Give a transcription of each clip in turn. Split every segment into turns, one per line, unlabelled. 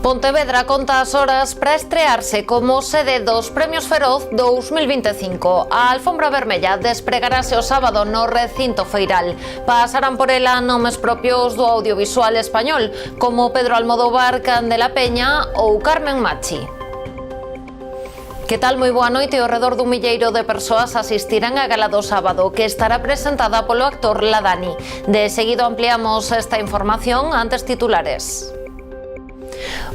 Pontevedra conta as horas para estrearse como sede dos Premios Feroz 2025. A alfombra vermella despregarase o sábado no recinto feiral. Pasarán por ela nomes propios do audiovisual español, como Pedro Almodóvar, Candela Peña ou Carmen Machi. Que tal? Moi boa noite. Ao redor dun milleiro de persoas asistirán á gala do sábado, que estará presentada polo actor Ladani. De seguido ampliamos esta información, antes titulares.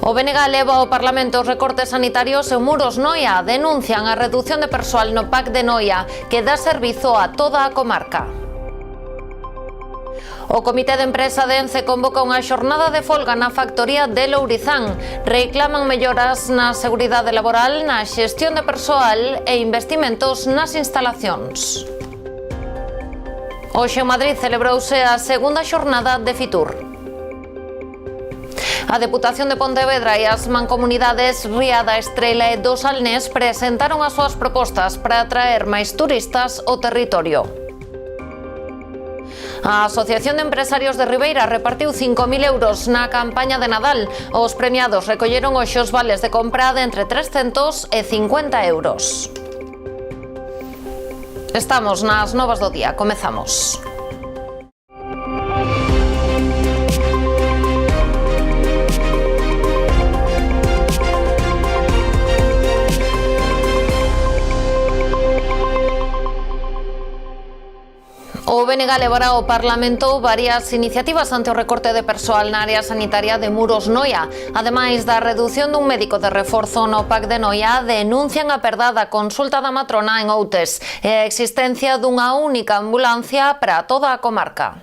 O BNG leva ao Parlamento os recortes sanitarios e Muros Noia denuncian a redución de persoal no PAC de Noia, que dá servizo a toda a comarca. O Comité de Empresa de Ence convoca unha xornada de folga na factoría de Lourizán. Reclaman melloras na seguridade laboral, na xestión de persoal e investimentos nas instalacións. Hoxe en Madrid celebrouse a segunda xornada de Fitur. A Deputación de Pontevedra e as mancomunidades Riada, Estrela e do Salnés presentaron as súas propostas para atraer máis turistas ao territorio. A Asociación de Empresarios de Ribeira repartiu 5.000 euros na campaña de Nadal. Os premiados recolleron hoxe os vales de compra de entre 300 e 50 euros. Estamos nas novas do día. Comezamos. O BNG levará ao Parlamento varias iniciativas ante o recorte de persoal na área sanitaria de Muros Noia. Ademais da redución dun médico de reforzo no PAC de Noia, denuncian a perda da consulta da matrona en Outes e a existencia dunha única ambulancia para toda a comarca.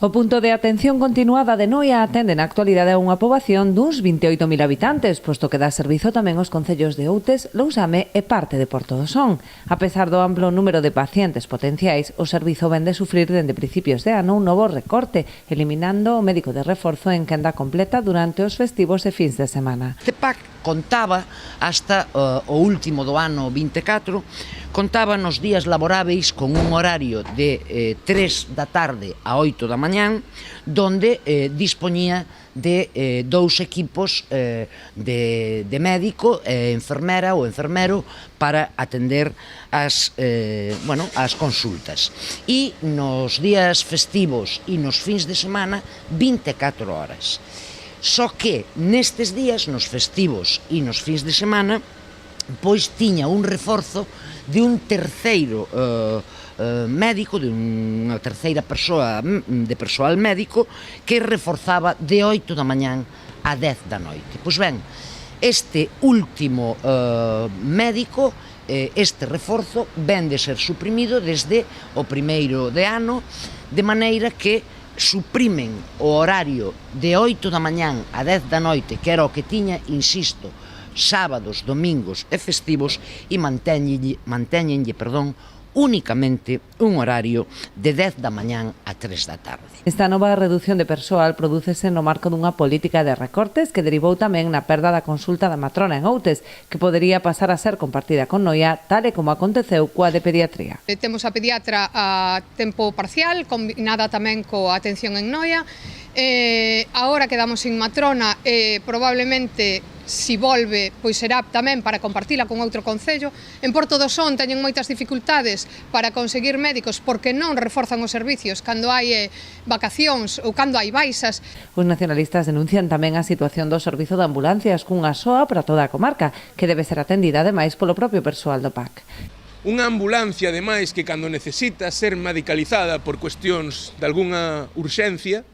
O punto de atención continuada de Noia atende na actualidade a unha poboación duns 28.000 habitantes, posto que dá servizo tamén aos concellos de Outes, Lousame e parte de Porto do Son. A pesar do amplo número de pacientes potenciais, o servizo ven de sufrir dende principios de ano un novo recorte, eliminando o médico de reforzo en quenda completa durante os festivos e fins de semana.
Este PAC contaba hasta o último do ano 24, contaba nos días laboráveis con un horario de 3 da tarde a 8 da mañán, donde dispoñía de dous equipos de médico e enfermera ou enfermero para atender as consultas. E nos días festivos e nos fins de semana, 24 horas. Só que nestes días, nos festivos e nos fins de semana, pois tiña un reforzo de un terceiro médico, de unha terceira persoa de persoal médico, que reforzaba de 8 da mañán a 10 da noite. Pois ben, este último médico, este reforzo, ven de ser suprimido desde o primeiro de ano, de maneira que suprimen o horario de 8 da mañán a 10 da noite, que era o que tiña, insisto, sábados, domingos e festivos, e mantéñenlle únicamente un horario de 10 da mañán a 3 da tarde.
Esta nova reducción de persoal prodúcese no marco dunha política de recortes que derivou tamén na perda da consulta da matrona en Outes, que podería pasar a ser compartida con Noia, tal e como aconteceu coa de pediatría.
Temos a pediatra a tempo parcial, combinada tamén coa atención en Noia. Agora quedamos sin matrona e probablemente, si volve, pois será tamén para compartila con outro concello. En Porto do Son teñen moitas dificultades para conseguir médicos porque non reforzan os servicios cando hai vacacións ou cando hai baixas.
Os nacionalistas denuncian tamén a situación do servizo de ambulancias cunha soa para toda a comarca, que debe ser atendida ademais polo propio persoal do PAC.
Unha ambulancia, ademais, que cando necesita ser medicalizada por cuestións de algunha urxencia,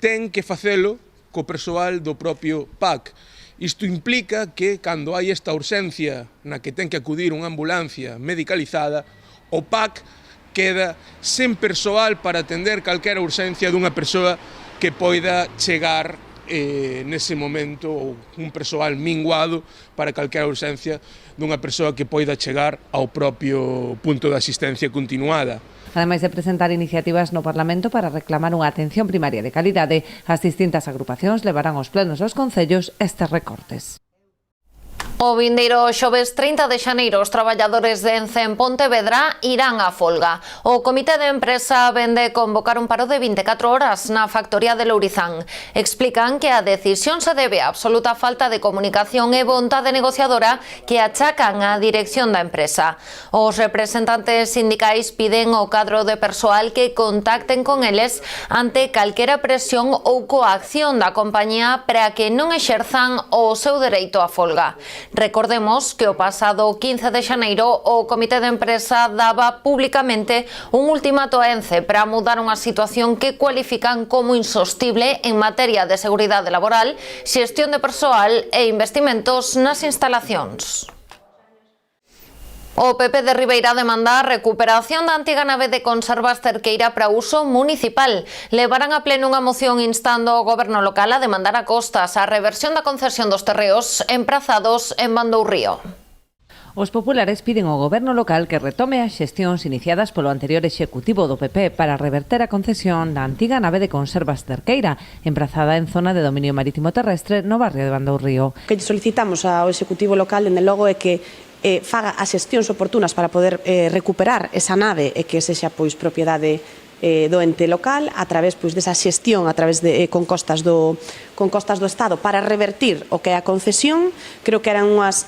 ten que facelo co persoal do propio PAC. Isto implica que, cando hai esta urxencia na que ten que acudir unha ambulancia medicalizada, o PAC queda sen persoal para atender calquera urxencia dunha persoa que poida chegar nese momento, ou un persoal minguado para calquera urxencia dunha persoa que poida chegar ao propio punto de asistencia continuada.
Ademais de presentar iniciativas no Parlamento para reclamar unha atención primaria de calidade, as distintas agrupacións levarán aos plenos dos concellos estes recortes.
O vindeiro xoves 30 de xaneiro os traballadores de Ence en Pontevedra irán á folga. O comité de empresa vende convocar un paro de 24 horas na factoría de Lourizán. Explican que a decisión se debe a absoluta falta de comunicación e vontade negociadora que achacan á dirección da empresa. Os representantes sindicais piden ao cadro de persoal que contacten con eles ante calquera presión ou coacción da compañía para que non exerzan o seu dereito á folga. Recordemos que o pasado 15 de xaneiro o comité de empresa daba públicamente un ultimato a Ence para mudar unha situación que cualifican como insostible en materia de seguridade laboral, xestión de persoal e investimentos nas instalacións. O PP de Ribeira demanda a recuperación da antiga nave de conservas cerqueira para uso municipal. Levarán a pleno unha moción instando ao goberno local a demandar a Costas a reversión da concesión dos terreos emprazados en Bandourrío.
Os populares piden ao goberno local que retome as xestións iniciadas polo anterior executivo do PP para reverter a concesión da antiga nave de conservas cerqueira, emprazada en zona de dominio marítimo terrestre no barrio de Bandourrío.
O que solicitamos ao executivo local, dende logo, é que faga as xestións oportunas para poder recuperar esa nave e que sexa propiedade do ente local a través desa xestión a través de con costas do Estado para revertir o que é a concesión. Creo que eran unhas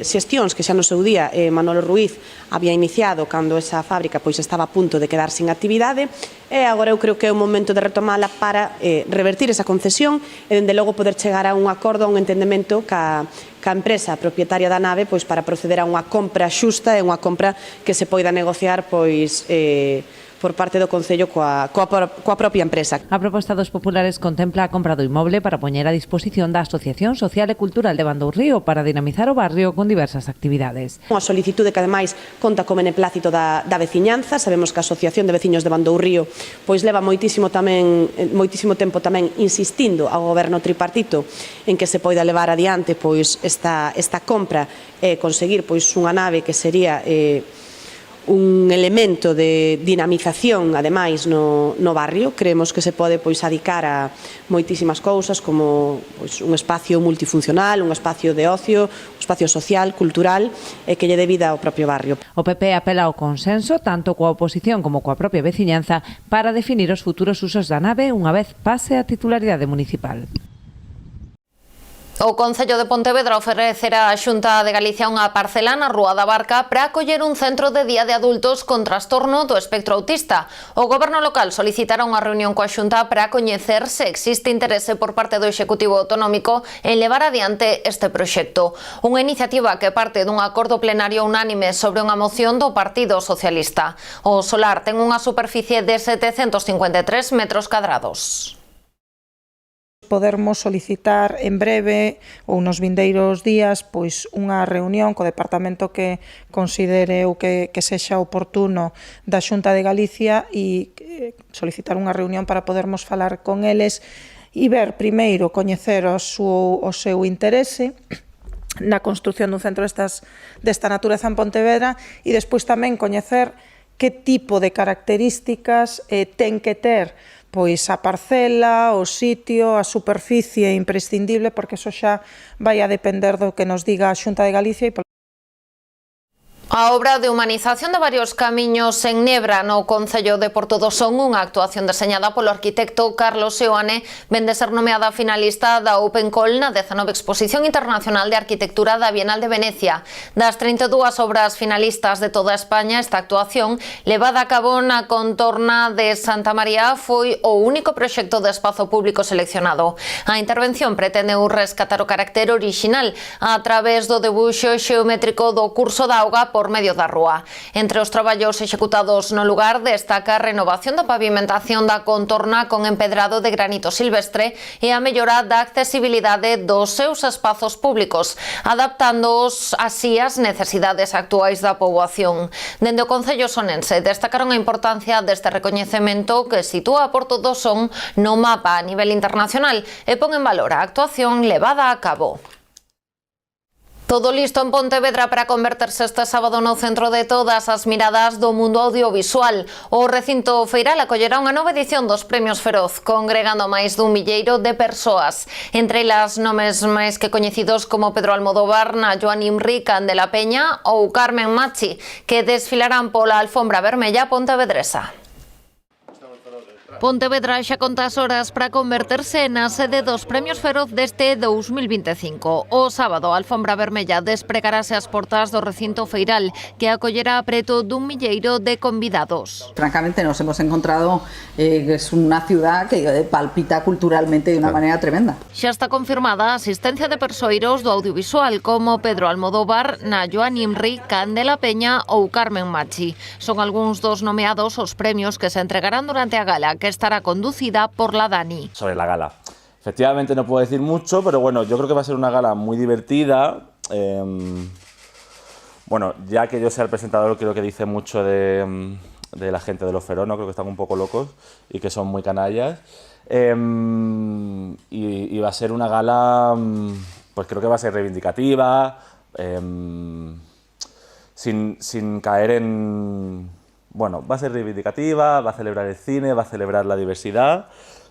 xestións que xa no seu día Manolo Ruiz había iniciado cando esa fábrica estaba a punto de quedar sin actividade, e agora eu creo que é o momento de retomala para revertir esa concesión e dende logo poder chegar a un acordo, a un entendemento ca empresa propietaria da nave para proceder a unha compra xusta e unha compra que se poida negociar por parte do Concello coa propia empresa.
A proposta dos populares contempla a compra do inmoble para poñer a disposición da Asociación Social e Cultural de Bandourrío para dinamizar o barrio con diversas actividades.
Unha solicitude que ademais conta co beneplácito da veciñanza. Sabemos que a Asociación de Veciños de Bandourrío leva moitísimo tempo tamén insistindo ao goberno tripartito en que se poida levar adiante esta compra e conseguir unha nave que sería un elemento de dinamización, ademais, no barrio. Creemos que se pode adicar a moitísimas cousas, como un espacio multifuncional, un espacio de ocio, un espacio social, cultural, e que lle dé vida ao propio barrio.
O PP apela ao consenso, tanto coa oposición como coa propia veciñanza, para definir os futuros usos da nave unha vez pase a titularidade municipal.
O Concello de Pontevedra ofrecerá á Xunta de Galicia unha parcela na Rúa da Barca para acoller un centro de día de adultos con trastorno do espectro autista. O goberno local solicitará unha reunión coa Xunta para coñecer se existe interese por parte do Executivo Autonómico en levar adiante este proxecto. Unha iniciativa que parte dun acordo plenario unánime sobre unha moción do Partido Socialista. O solar ten unha superficie de 753 metros cadrados.
Podermos solicitar en breve ou nos vindeiros días unha reunión co departamento que considere ou que sexa oportuno da Xunta de Galicia e solicitar unha reunión para podermos falar con eles e ver primeiro, coñecer o seu interese na construción dun centro desta natureza en Pontevedra e despois tamén coñecer que tipo de características ten que ter a parcela, o sitio, a superficie imprescindible, porque eso xa vai a depender do que nos diga a Xunta de Galicia.
A obra de humanización de varios camiños en Nebra no Concello de Portodosón, unha actuación deseñada polo arquitecto Carlos Seoane, vende ser nomeada finalista da Open Call na 19 Exposición Internacional de Arquitectura da Bienal de Venecia. Das 32 obras finalistas de toda España, esta actuación, levada a cabo na contorna de Santa María, foi o único proxecto de espazo público seleccionado. A intervención pretendeu rescatar o carácter orixinal a través do debuxo xeométrico do curso da auga por medio da rúa. Entre os traballos executados no lugar destaca a renovación da pavimentación da contorna con empedrado de granito silvestre e a mellora da accesibilidade dos seus espazos públicos, adaptándoos así ás necesidades actuais da poboación. Dende o Concello sonense destacaron a importancia deste recoñecemento que sitúa a Portodosón no mapa a nivel internacional e pon en valor a actuación levada a cabo. Todo listo en Pontevedra para converterse este sábado no centro de todas as miradas do mundo audiovisual. O recinto feiral acollerá unha nova edición dos Premios Feroz, congregando máis dun milleiro de persoas. Entre elas nomes máis que coñecidos como Pedro Almodóvar, Joan Imri, Candela Peña ou Carmen Machi, que desfilarán pola alfombra vermella pontevedresa. Pontevedra xa conta as horas para converterse na sede dos Premios Feroz deste 2025. O sábado, a alfombra vermella despregarase as portas do recinto feiral, que acollerá preto dun milleiro de convidados.
Francamente nos hemos encontrado es una ciudad que palpita culturalmente de una manera tremenda.
Xa está confirmada a asistencia de persoeiros do audiovisual como Pedro Almodóvar, Joan Imri, Candela Peña ou Carmen Machi. Son algúns dos nomeados aos premios que se entregarán durante a gala, que estará conducida por la Dani.
Sobre la gala. Efectivamente no puedo decir mucho, pero bueno, yo creo que va a ser una gala muy divertida. Bueno, ya que yo sea el presentador, creo que dice mucho de la gente de los Feroz, ¿no? Creo que están un poco locos y que son muy canallas. Y va a ser una gala, pues creo que va a ser reivindicativa, sin caer en... Bueno, va a ser reivindicativa, va a celebrar el cine, va a celebrar la diversidad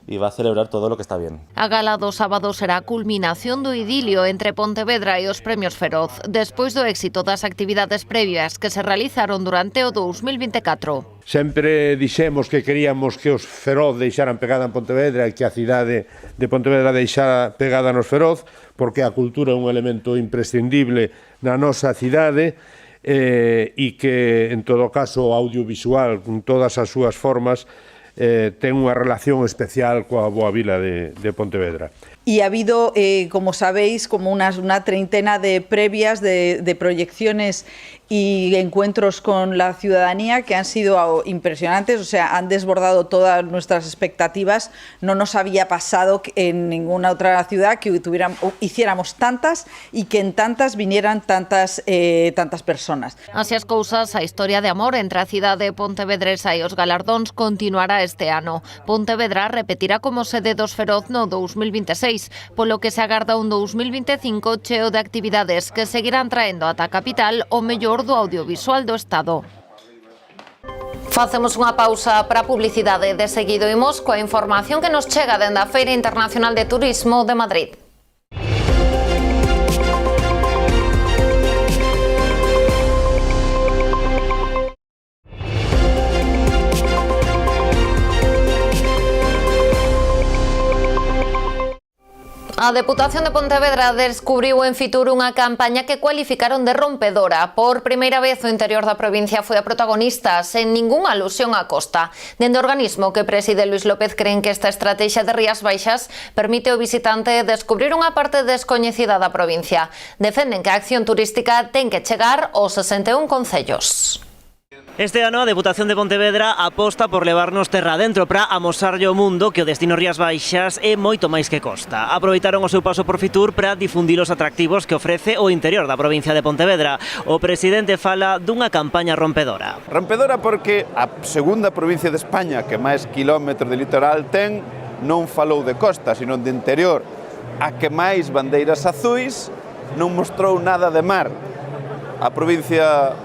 y va a celebrar todo lo que está bien.
A gala do sábado será a culminación do idilio entre Pontevedra e os Premios Feroz, despois do éxito das actividades previas que se realizaron durante o 2024.
Sempre dixemos que queríamos que os Feroz deixaran pegada en Pontevedra e que a cidade de Pontevedra deixara pegada nos Feroz, porque a cultura é un elemento imprescindible na nosa cidade, e que, en todo caso, o audiovisual, con todas as súas formas, ten unha relación especial coa boa vila de Pontevedra.
Y ha habido, como sabéis, como una treintena de previas de proyecciones y encuentros con la ciudadanía que han sido impresionantes, o sea, han desbordado todas nuestras expectativas. No nos había pasado en ninguna otra ciudad que hiciéramos tantas y que en tantas vinieran tantas personas.
Así as cousas, a historia de amor entre a cidade pontevedresa e os galardóns continuará este ano. Pontevedra repetirá como sede dos Feroz no 2026, polo que se agarda un 2025 cheo de actividades que seguirán traendo ata a capital o mellor do audiovisual do Estado. Facemos unha pausa para a publicidade. De seguido imos coa información que nos chega dende a Feira Internacional de Turismo de Madrid. A Deputación de Pontevedra descubriu en Fitur unha campaña que cualificaron de rompedora. Por primeira vez o interior da provincia foi a protagonista, sen ningunha alusión á costa. Dende o organismo que preside Luis López creen que esta estrategia de Rías Baixas permite ao visitante descubrir unha parte descoñecida da provincia. Defenden que a acción turística ten que chegar aos 61 concellos.
Este ano a Deputación de Pontevedra aposta por levarnos terra adentro para amosarlle ao mundo que o destino Rías Baixas é moito máis que costa. Aproveitaron o seu paso por Fitur para difundir os atractivos que ofrece o interior da provincia de Pontevedra. O presidente fala dunha campaña rompedora.
Rompedora porque a segunda provincia de España que máis kilómetros de litoral ten non falou de costa, sino de interior. A que máis bandeiras azuis non mostrou nada de mar. A provincia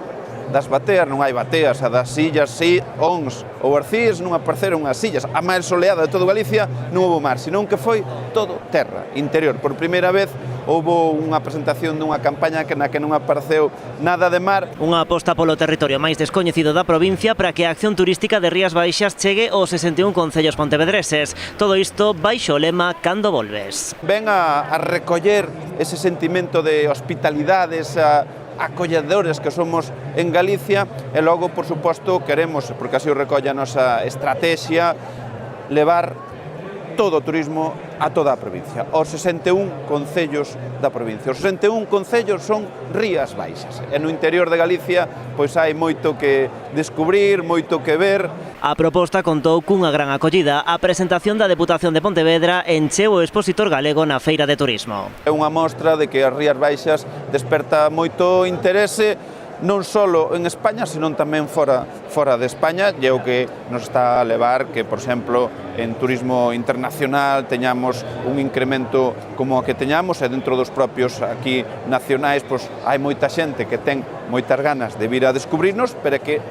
das bateas non hai bateas, a das illas si, Ons ou Arcís non apareceron as illas. A máis soleada de todo Galicia non houve mar, senón que foi todo terra, interior. Por primeira vez houve unha presentación dunha campaña na que non apareceu nada de mar.
Unha aposta polo territorio máis descoñecido da provincia para que a acción turística de Rías Baixas chegue aos 61 concellos pontevedreses. Todo isto baixo o lema Cando volves.
Ven a recoller ese sentimento de hospitalidade, esa acolledores que somos en Galicia e logo, por suposto, queremos, porque así o recolle a nosa estrategia, levar todo o turismo a toda a provincia, aos 61 concellos da provincia. Os 61 concellos son Rías Baixas. E no interior de Galicia, pois hai moito que descubrir, moito que ver.
A proposta contou cunha gran acollida. A presentación da Deputación de Pontevedra encheu o expositor galego na Feira de Turismo.
É unha mostra de que as Rías Baixas desperta moito interese non só en España, senón tamén fora de España, e o que nos está a levar que, por exemplo, en turismo internacional teñamos un incremento como o que teñamos, e dentro dos propios aquí nacionais, pois hai moita xente que ten moitas ganas de vir a descubrirnos, pero que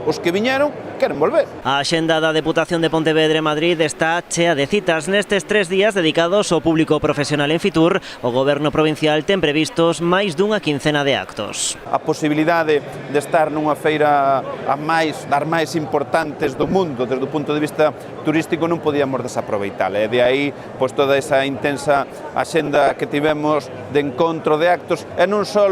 os que viñeron queren volver.
A axenda da Deputación de Pontevedra e Madrid está chea de citas. Nestes 3 días dedicados ao público profesional en Fitur, o Goberno provincial ten previstos máis dunha quincena de actos.
A posibilidade de estar nunha feira das máis importantes do mundo desde o punto de vista turístico non podíamos desaproveitala, e de aí pois toda esa intensa axenda que tivemos de encontro de actos, e non só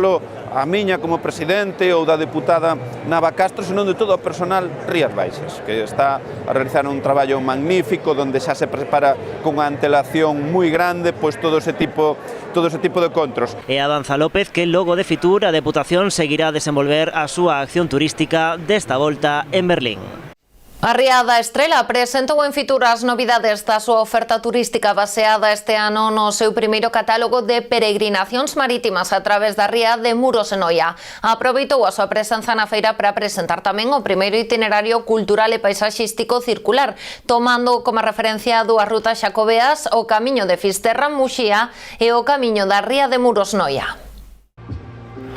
a miña como presidente ou da deputada Nava Castro, senón de todo o personal Rías Baixas, que está a realizar un traballo magnífico onde xa se prepara con unha antelación moi grande pois todo ese tipo de encontros.
E avanza López que logo de Fitur a Deputación seguirá a desenvolver a súa acción turística desta volta en Berlín.
A Ría da Estrela presentou en Fitur as novidades da súa oferta turística baseada este ano no seu primeiro catálogo de peregrinacións marítimas a través da ría de Muros en Noia. Aproveitou a súa presenza na feira para presentar tamén o primeiro itinerario cultural e paisaxístico circular, tomando como referencia dúas rutas xacobeas, o camiño de Fisterra-Muxía e o camiño da ría de Muros Noia.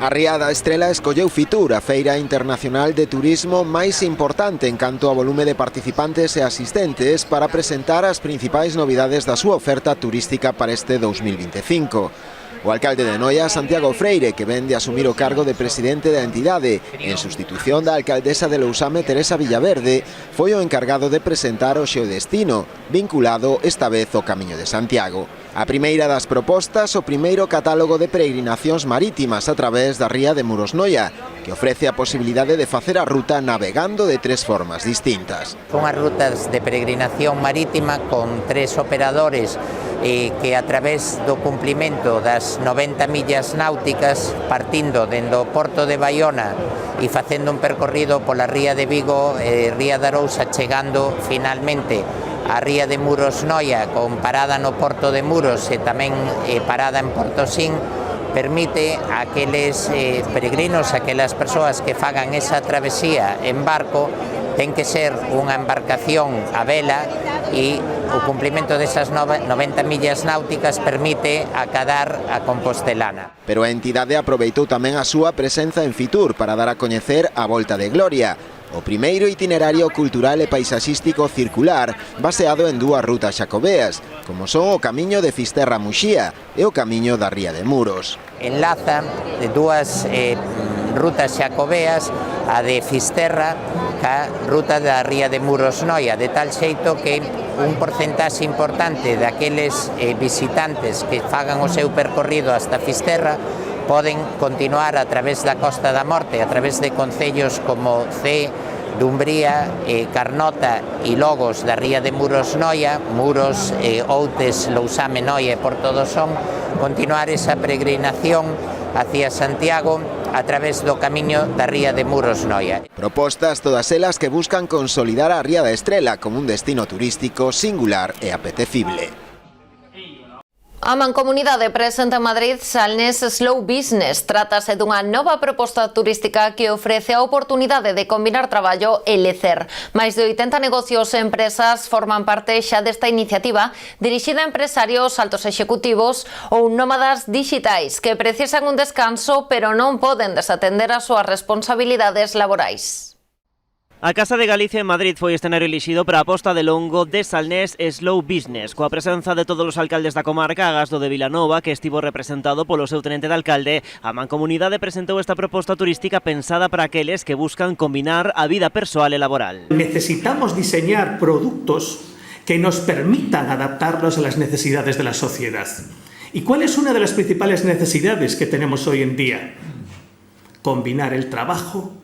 A Ría da Estrela escolleu Fitur, a feira internacional de turismo máis importante en canto a volume de participantes e asistentes, para presentar as principais novidades da súa oferta turística para este 2025. O alcalde de Noia, Santiago Freire, que ven de asumir o cargo de presidente da entidade en sustitución da alcaldesa de Lousame, Teresa Villaverde, foi o encargado de presentar o xeodestino, vinculado esta vez ao Camiño de Santiago. A primeira das propostas, o primeiro catálogo de peregrinacións marítimas a través da ría de Muros Noia, que ofrece a posibilidade de facer a ruta navegando de 3 formas distintas.
Son as rutas de peregrinación marítima con 3 operadores que a través do cumplimento das 90 millas náuticas, partindo dende o porto de Baiona e facendo un percorrido pola ría de Vigo e ría de Arousa, chegando finalmente a ría de Muros Noia, con parada no porto de Muros e tamén parada en Portosín, permite a aqueles peregrinos, a aquelas persoas que fagan esa travesía en barco, ten que ser unha embarcación a vela, e o cumplimento desas 90 millas náuticas permite acadar a Compostelana.
Pero a entidade aproveitou tamén a súa presenza en Fitur para dar a coñecer a Volta de Gloria, o primeiro itinerario cultural e paisaxístico circular baseado en 2 rutas xacobeas, como son o camiño de Fisterra-Muxía e o camiño da ría de Muros.
Enlaza de 2 rutas xacobeas, a de Fisterra ca ruta da ría de Muros Noia, de tal xeito que un porcentaxe importante daqueles visitantes que fagan o seu percorrido hasta Fisterra poden continuar a través da Costa da Morte, a través de concellos como Cee, Dumbría, Carnota e Logos da ría de Muros Noia, Muros, Outes, Lousame, Noia e Portodosón, continuar esa peregrinación hacia Santiago a través do camiño da ría de Muros Noia.
Propostas todas elas que buscan consolidar a Ría da Estrela como un destino turístico singular e apetecible.
A Mancomunidade presenta en Madrid Salnés Slow Business. Trátase dunha nova proposta turística que ofrece a oportunidade de combinar traballo e lecer. Máis de 80 negocios e empresas forman parte xa desta iniciativa, dirixida a empresarios, altos executivos ou nómadas digitais que precisan un descanso pero non poden desatender as súas responsabilidades laborais.
A Casa de Galicia en Madrid foi escenario elixido para a posta de longo de Salnés Slow Business, coa presenza de todos os alcaldes da comarca, agás do de Vilanova, que estivo representado polo seu tenente de alcalde. A Mancomunidade presentou esta proposta turística pensada para aqueles que buscan combinar a vida persoal e laboral.
Necesitamos diseñar productos que nos permitan adaptarlos a las necesidades de la sociedad. ¿Y cuál es una de las principales necesidades que tenemos hoy en día? Combinar el trabajo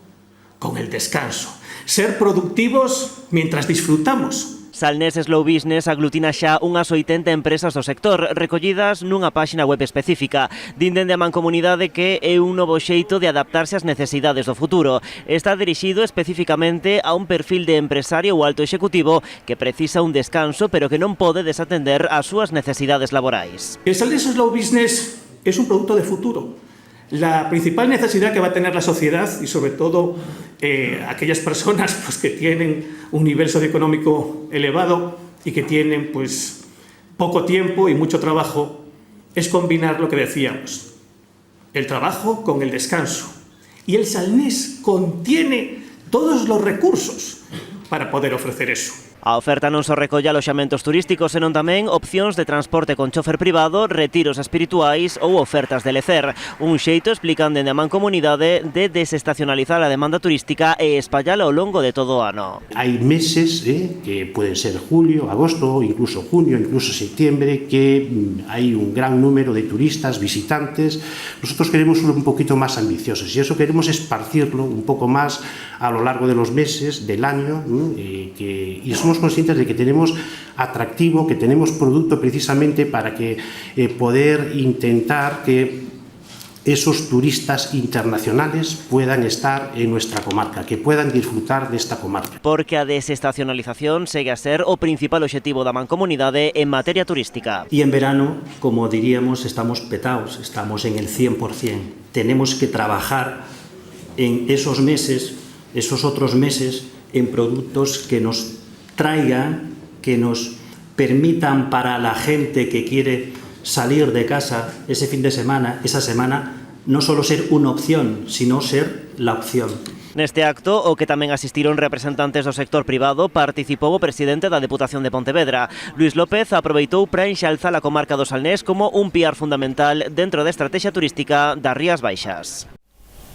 con el descanso. Ser productivos mientras disfrutamos.
Salnés Slow Business aglutina xa unhas 80 empresas do sector, recollidas nunha páxina web específica. Din dende a Mancomunidade que é un novo xeito de adaptarse ás necesidades do futuro. Está dirixido especificamente a un perfil de empresario ou alto executivo que precisa un descanso, pero que non pode desatender as súas necesidades laborais.
El Salnés Slow Business es un producto de futuro. La principal necesidad que va a tener la sociedad y sobre todo aquellas personas pues, que tienen un nivel socioeconómico elevado y que tienen pues poco tiempo y mucho trabajo es combinar lo que decíamos, el trabajo con el descanso. Y el Salnés contiene todos los recursos para poder ofrecer eso.
A oferta non só recolle aloxamentos turísticos, senón tamén opcións de transporte con chofer privado, retiros espirituais ou ofertas de lecer. Un xeito, explican dende a Mancomunidade, de desestacionalizar a demanda turística e espallala ao longo de todo o ano.
Hai meses, que pueden ser julio, agosto, incluso junio, incluso septiembre, que hai un gran número de turistas, visitantes. Nosotros queremos un poquito más ambiciosos y eso queremos esparcirlo un poco más a lo largo de los meses, del año, y somos conscientes de que tenemos atractivo, que tenemos producto precisamente para que poder intentar que esos turistas internacionales puedan estar en nuestra comarca, que puedan disfrutar desta comarca.
Porque a desestacionalización segue a ser o principal obxectivo da Mancomunidade en materia turística.
Y en verano, como diríamos, estamos petados, estamos en el 100%. Tenemos que trabajar en esos meses, esos otros meses, en productos que nos traigan, que nos permitan para la gente que quiere salir de casa ese fin de semana, esa semana, no solo ser una opción, sino ser la opción.
Neste acto, o que tamén asistiron representantes do sector privado, participou o presidente da Deputación de Pontevedra. Luis López aproveitou para enxalzar a comarca do Salnés como un piar fundamental dentro da estrategia turística das Rías Baixas.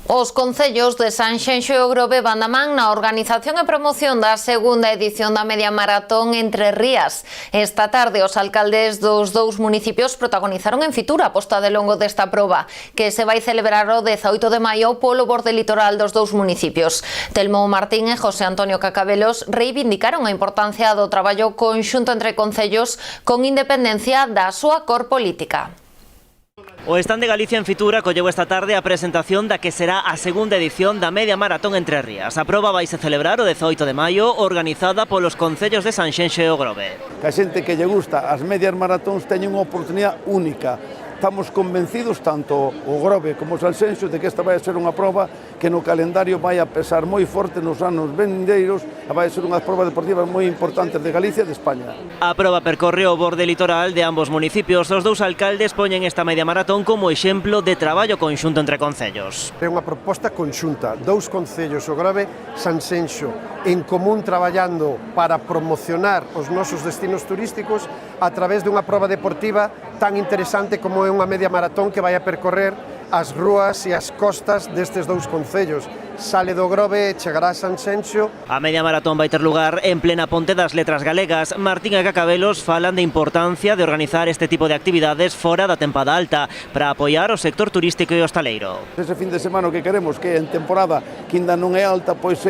Os concellos de Sanxenxo e o Grove van da man na organización e promoción da segunda edición da Media Maratón Entre Rías. Esta tarde os alcaldes dos dous municipios protagonizaron en Fitura a posta de longo desta proba, que se vai celebrar o 18 de maio polo borde litoral dos dous municipios. Telmo Martín e José Antonio Cacabelos reivindicaron a importancia do traballo conxunto entre concellos con independencia da súa cor política.
O stand de Galicia en Fitura colleu esta tarde a presentación da que será a segunda edición da Media Maratón Entre Rías. A proba vaise celebrar o 18 de maio, organizada polos concellos de Sanxenxo e o Grove.
Que a xente que lle gusta as medias maratóns teñen unha oportunidade única. Estamos convencidos, tanto o Grove como o Sanxenxo, de que esta vai ser unha proba que no calendario vai a pesar moi forte nos anos vindeiros e vai ser unha proba deportiva moi importante de Galicia e de España.
A proba percorre o borde litoral de ambos municipios. Os dous alcaldes poñen esta media maratón como exemplo de traballo conxunto entre concellos.
É unha proposta conxunta, dous concellos, o Grove, Sanxenxo, en común traballando para promocionar os nosos destinos turísticos a través dunha proba deportiva tan interesante como é unha media maratón que vai a percorrer as rúas e as costas destes dous concellos. Sale do Grove e chegará a Sanxenxo.
A media maratón vai ter lugar en plena Ponte das Letras Galegas. Martín e Cacabelos falan de importancia de organizar este tipo de actividades fora da tempada alta para apoiar o sector turístico e hostaleiro.
Ese fin de semana que queremos que en temporada que ainda non é alta, pois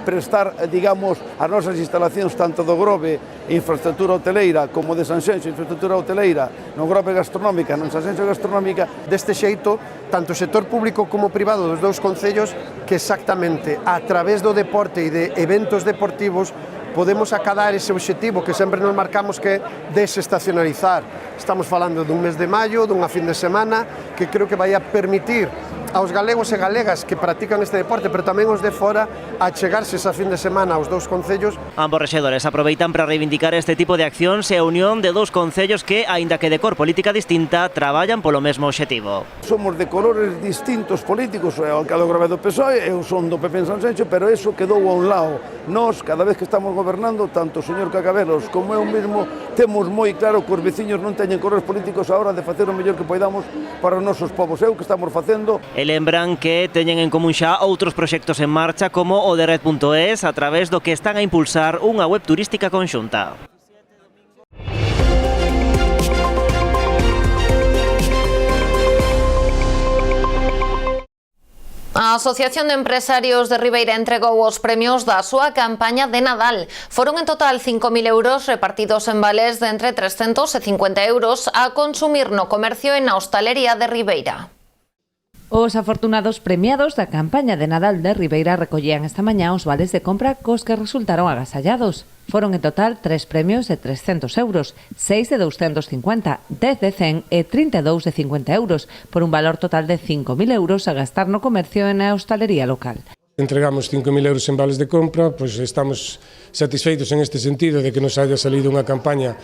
prestar, digamos, as nosas instalacións tanto do Grove, infraestructura hoteleira, como de Sanxenxo, infraestructura hoteleira, no Grove gastronómica, no Sanxenxo gastronómica.
Deste xeito, tanto o sector público como privado dos dous concellos, que exactamente a través do deporte e de eventos deportivos podemos acadar ese obxectivo que sempre nos marcamos, que é desestacionalizar. Estamos falando dun mes de maio, dunha fin de semana, que creo que vai a permitir aos galegos e galegas que practican este deporte, pero tamén os de fora, a chegarse esa fin de semana aos dous concellos.
Ambos rexedores aproveitan para reivindicar este tipo de accións e a unión de dous concellos que, aínda que de cor política distinta, traballan polo mesmo obxectivo.
Somos de colores distintos políticos, o alcalde do Grove do PSOE, eu son do PP en Sanxenxo, pero eso quedou a un lado. Nós, cada vez que estamos gobernando, tanto o señor Cacabelos como eu mesmo, temos moi claro que os veciños non teñen colores políticos a hora de facer o mellor que poidamos para os nosos povos. É o que estamos facendo.
E lembran que teñen en común xa outros proxectos en marcha como o de Red.es, a través do que están a impulsar unha web turística conxunta.
A Asociación de Empresarios de Ribeira entregou os premios da súa campaña de Nadal. Foron en total 5.000 euros repartidos en vales de entre 350 euros a consumir no comercio e na hostalería de Ribeira.
Os afortunados premiados da campaña de Nadal de Ribeira recollían esta mañá os vales de compra cos que resultaron agasallados. Foron en total 3 premios de 300 euros, 6 de 250, 10 de 100 e 32 de 50 euros, por un valor total de 5.000 euros a gastar no comercio e na hostalería local.
Entregamos 5.000 euros en vales de compra, pois estamos satisfeitos en este sentido de que nos haya salido unha campaña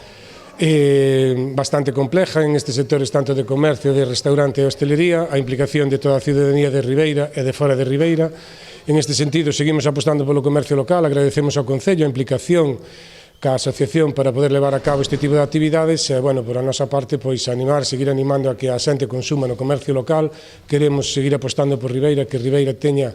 bastante compleja en estes sectores tanto de comercio, de restaurante e hostelería, a implicación de toda a ciudadanía de Ribeira e de fora de Ribeira. En este sentido, seguimos apostando polo comercio local, agradecemos ao Concello a implicación ca asociación para poder levar a cabo este tipo de actividades e, bueno, por a nosa parte, pois seguir animando a que a xente consuma no comercio local. Queremos seguir apostando por Ribeira, que Ribeira teña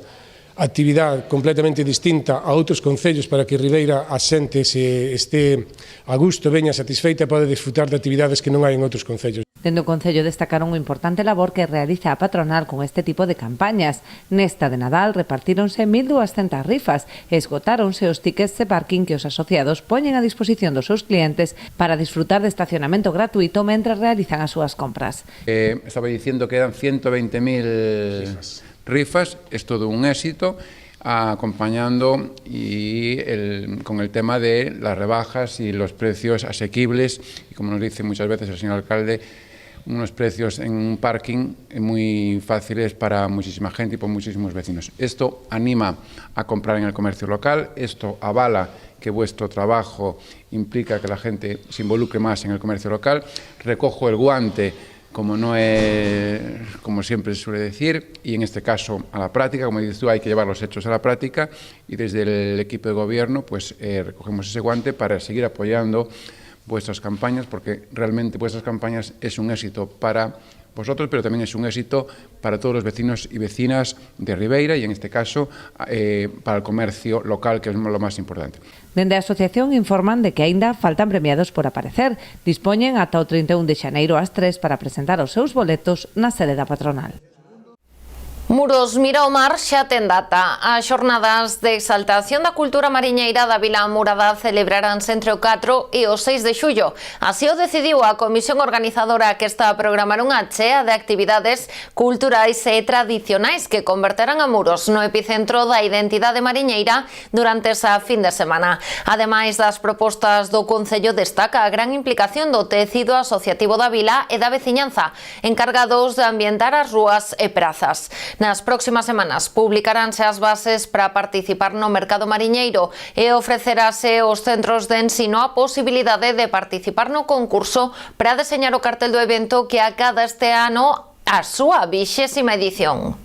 actividade completamente distinta a outros concellos para que Ribeira a xente se este a gusto, veña satisfeita e pode disfrutar de actividades que non hai en outros concellos.
Dende o Concello destacaron o importante labor que realiza a patronal con este tipo de campañas. Nesta de Nadal repartíronse 1.200 rifas e esgotáronse os tickets de parking que os asociados poñen a disposición dos seus clientes para disfrutar de estacionamento gratuito mentre realizan as súas compras.
Estaba dicindo que eran 120.000 rifas, es todo un éxito, acompañando con el tema de las rebajas y los precios asequibles y, como nos dice muchas veces el señor alcalde, unos precios en un parking muy fáciles para muchísima gente y por muchísimos vecinos. Esto anima a comprar en el comercio local, esto avala que vuestro trabajo implica que la gente se involucre más en el comercio local. Recojo el guante, como no es, como siempre se suele decir, y en este caso a la práctica, como dices tú, hay que llevar los hechos a la práctica y desde el equipo de gobierno pues recogemos ese guante para seguir apoyando vuestras campañas, porque realmente vuestras campañas es un éxito para vosotros, pero también es un éxito para todos los vecinos y vecinas de Ribeira y en este caso para el comercio local, que es lo más importante.
Dende a asociación informan de que aínda faltan premiados por aparecer. Dispoñen ata o 31 de xaneiro ás 3 para presentar os seus boletos na sede da patronal.
Muros mira o mar xa ten data. As xornadas de exaltación da cultura mariñeira da Vila Murada celebraránse entre o 4 e o 6 de xullo. Así o decidiu a comisión organizadora, que está a programar unha chea de actividades culturais e tradicionais que converterán a Muros no epicentro da identidade mariñeira durante esa fin de semana. Ademais das propostas do Concello, destaca a gran implicación do tecido asociativo da vila e da veciñanza, encargados de ambientar as rúas e prazas. Nas próximas semanas publicaránse as bases para participar no mercado mariñeiro e ofrecerase aos centros de ensino a posibilidade de participar no concurso para deseñar o cartel do evento, que acada este ano a súa 20ª edición.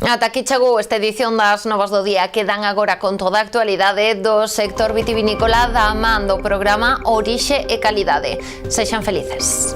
Ata aquí chegou esta edición das Novas do Día. Quedan agora con toda a actualidade do sector vitivinícola da man do programa Orixe e Calidade. Sexan felices.